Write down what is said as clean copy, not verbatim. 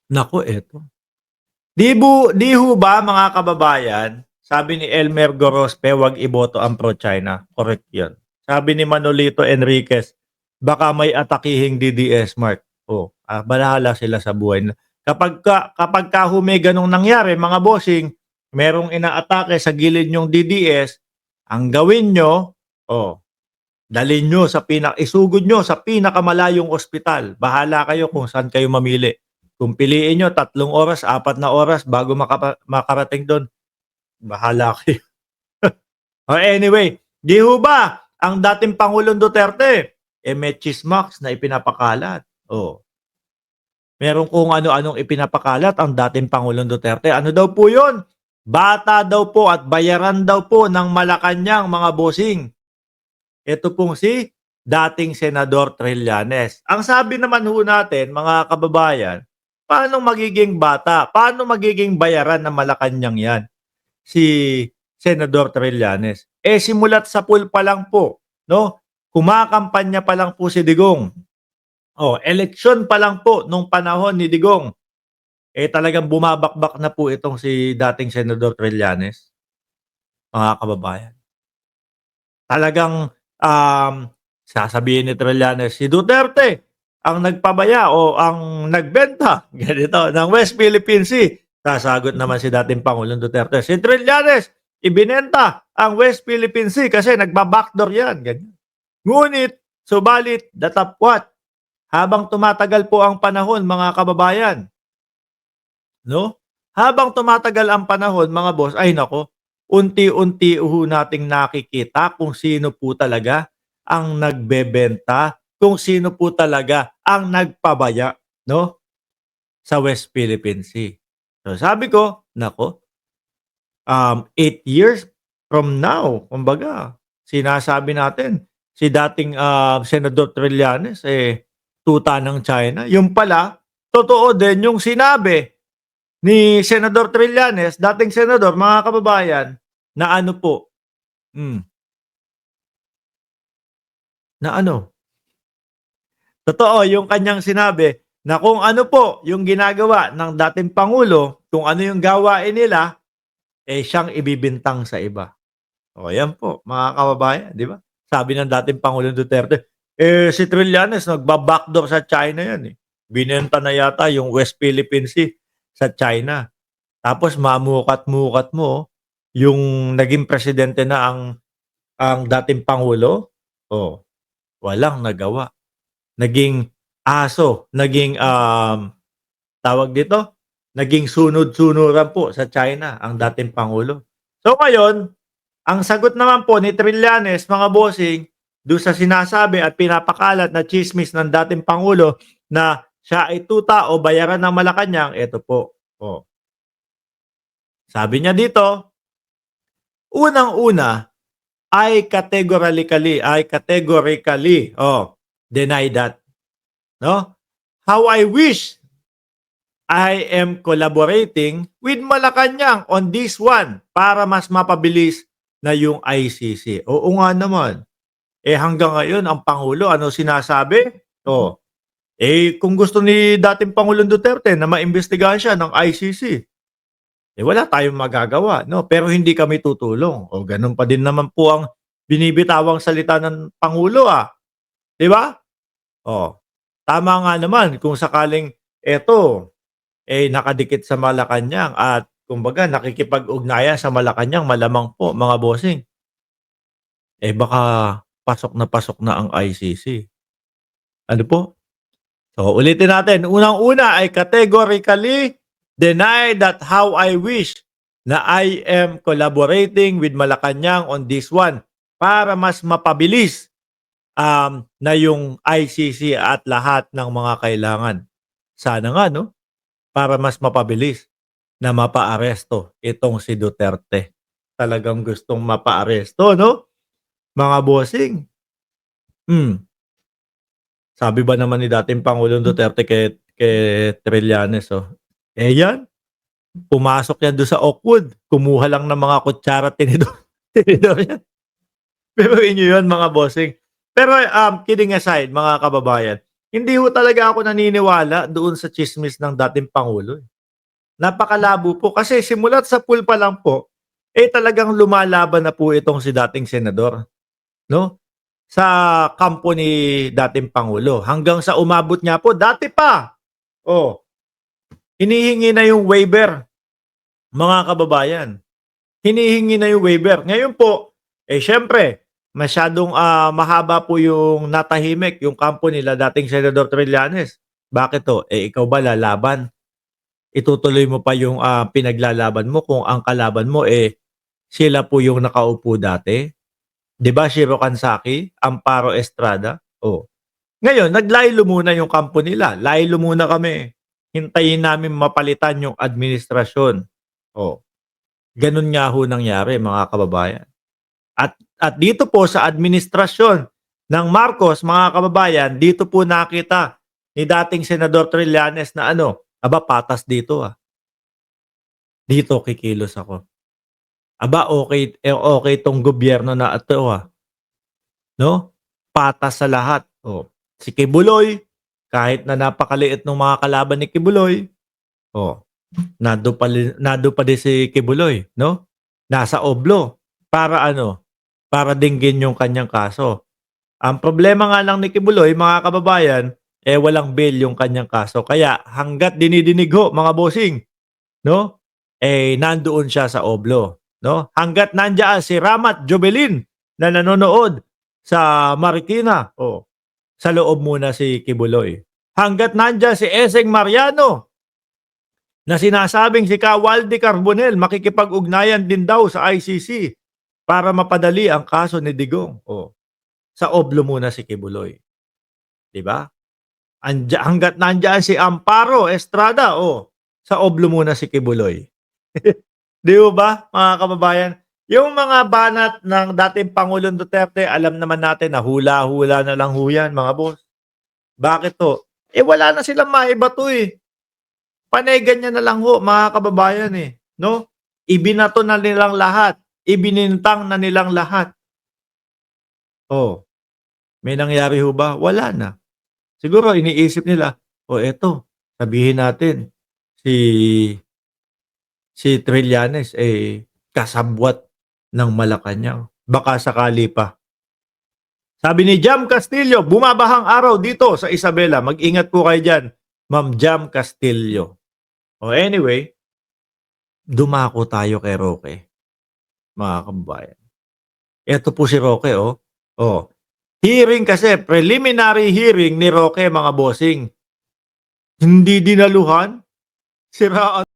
Naku, eto. Di ho ba mga kababayan, sabi ni Elmer Gorospe, "Wag iboto ang pro-China." Correct 'yun. Sabi ni Manolito Enriquez, "Baka may atakihing DDS Mart." Oh, bahala sila sa buhay na kapagka ho may gano'ng nangyari mga bossing, merong inaatake sa gilid niyong DDS, ang gawin niyo, oh, dalhin niyo sa isugod niyo sa pinakamalayong ospital. Bahala kayo kung saan kayo mamili. Kung piliin niyo 3 oras, 4 na oras bago makarating dun, bahala kayo. Oh, anyway, 'di ho ba ang dating Pangulong Duterte, may chismox na ipinapakalat. Oh, meron kung ano-anong ipinapakalat ang dating Pangulong Duterte. Ano daw po 'yun? Bata daw po at bayaran daw po ng Malacanang mga bossing. Ito pong si dating Senador Trillanes. Ang sabi naman ho natin mga kababayan, paano magiging bata? Paano magiging bayaran ng Malacanang 'yan, si Senador Trillanes? Simulat sa pool pa lang po, 'no, kumakampanya pa lang po si Digong. Eleksyon pa lang po nung panahon ni Digong, talagang bumabakbak na po itong si dating Senador Trillanes, mga kababayan. Talagang, sasabihin ni Trillanes, "Si Duterte ang nagpabaya o ang nagbenta," ganito, "ng West Philippine Sea." Sasagot naman si dating Pangulong Duterte, "Si Trillanes ibinenta ang West Philippine Sea kasi nagba-backdoor 'yan," ganyan. Ngunit, subalit, datapwat, habang tumatagal po ang panahon mga kababayan, 'no, habang tumatagal ang panahon mga boss, ay naku, unti-unti ho nating nakikita kung sino po talaga ang nagbebenta, kung sino po talaga ang nagpabaya, 'no, sa West Philippine Sea. So sabi ko, naku, 8 years from now, kumbaga sinasabi natin si dating, Senador Trillanes, tuta ng China. Yung pala, totoo din yung sinabi ni Senador Trillanes, dating senador, mga kababayan, na ano po, hmm, na ano, totoo yung kanyang sinabi na kung ano po yung ginagawa ng dating pangulo, kung ano yung gawain nila, siyang ibibintang sa iba. Yan po mga kababayan, 'di ba? Sabi ng dating Pangulong Duterte, si Trillanes nagba-backdoor sa China 'yan, eh. Binenta na yata yung West Philippine Sea sa China. Tapos mamukat-mukat mo, yung naging presidente na ang dating pangulo, walang nagawa. Naging naging, tawag dito, naging sunod-sunuran po sa China ang dating pangulo. So ngayon, ang sagot naman po ni Trillanes, mga bossing, do'n sa sinasabi at pinapakalat na tsismis ng dating pangulo na siya ay tuta o bayaran ng Malacanang, eto po, sabi niya dito, unang-una, I categorically, deny that, 'no? How I wish I am collaborating with Malacanang on this one para mas mapabilis na yung ICC. Oo nga naman. Hanggang ngayon ang pangulo ano sinasabi? Kung gusto ni dating Pangulong Duterte na maimbestigahan siya ng ICC, wala tayong magagawa 'no, pero hindi kami tutulong. Gano'n pa din naman po ang binibitawang salita ng pangulo, 'di ba? Oh, tama nga naman kung sakaling eto, nakadikit sa Malacanang at kumbaga nakikipag-ugnayan sa Malacanang malamang po mga bossing, baka pasok na ang ICC. Ano po? So, ulitin natin. Unang-una ay categorically deny that how I wish na I am collaborating with Malacanang on this one para mas mapabilis na yung ICC at lahat ng mga kailangan. Sana nga, no? Para mas mapabilis na mapaaresto itong si Duterte. Talagang gustong mapaaresto, no? Mga bossing. Hmm. Sabi ba naman ni dating Pangulong Duterte kay Trillanes, yan, pumasok yan do'n sa Oakwood, kumuha lang ng mga kutsara at tinidor tinidor yan. Biruin niyo yun mga bossing. Pero, kidding aside mga kababayan, Hindi ho talaga ako naniniwala doon sa tsismis ng dating pangulo, eh. Napakalabo po kasi simulat sa pool pa lang po, eh, talagang lumalaban na po itong si dating senador, 'no, sa kampo ni dating pangulo. Hanggang sa umabot nga po dati pa, oh, hinihingi na yung waiver, mga kababayan. Hinihingi na yung waiver. Ngayon po, eh, siyempre masyadong, mahaba po yung natahimik yung kampo nila dating Senador Trillanes. Bakit 'to? Eh, ikaw ba lalaban? Itutuloy mo pa yung, pinaglalaban mo kung ang kalaban mo, eh, sila po yung nakaupo dati? 'Di ba, Shiro Kansaki, Amparo Estrada? Oh, ngayon naglaylo muna yung kampo nila, laylo muna kami. Hintayin namin mapalitan yung administrasyon. Oh, gano'n nga ho nangyari, mga kababayan. At dito po sa administrasyon ng Marcos, mga kababayan, dito po nakita ni dating Senador Trillanes na ano, "Aba, patas dito, Dito kikilos ako. Aba, okey 'tong gobyerno na 'to, 'no? Patas sa lahat." Oh, si Kibuloy, kahit na napakaliit nung mga kalaban ni Kibuloy, oh, nandun pa din si Kibuloy, 'no? Nasa oblo para ano, para dinggin yung kanyang kaso. Ang problema nga lang ni Kibuloy, mga kababayan, eh, walang bail yung kanyang kaso. Kaya hangga't dinidinig ho, mga bossing, 'no, eh, nandoon siya sa oblo, 'no? Hangga't nandiyan si Ramat Jovelin na nanonood sa Marikina, oh, sa loob muna si Kibuloy. Hangga't nandiyan si Eseng Mariano na sinasabing si Kawaldi Carbonel makikipag-ugnayan din daw sa ICC para mapadali ang kaso ni Digong, oh, sa oblo muna si Kibuloy, 'di ba? Hangga't nandiyan si Amparo Estrada, oh, sa oblo muna si Kibuloy. 'Di ho ba, mga kababayan? Yung mga banat ng dating Pangulong Duterte, alam naman natin na hula-hula na lang ho yan, mga boss. Bakit ho? Eh, wala na silang maibato, eh. Panay ganyan na lang ho, mga kababayan, eh, 'no? Ibinato na nilang lahat, ibinintang na nilang lahat. Oh, may nangyari ho ba? Wala na. Siguro iniisip nila, "O eto, sabihin natin si Trillanes, eh, kasabwat ng Malacanang, baka sakali pa." Sabi ni Jam Castillo, "Bumabahang araw dito sa Isabela, mag-ingat po kayo diyan, Ma'am Jam Castillo." Oh, anyway, dumako tayo kay Roque, mga kababayan. Eto po si Roque, oh. Oh, hearing kasi, preliminary hearing ni Roque, mga bossing. Hindi dinaluhan, siraan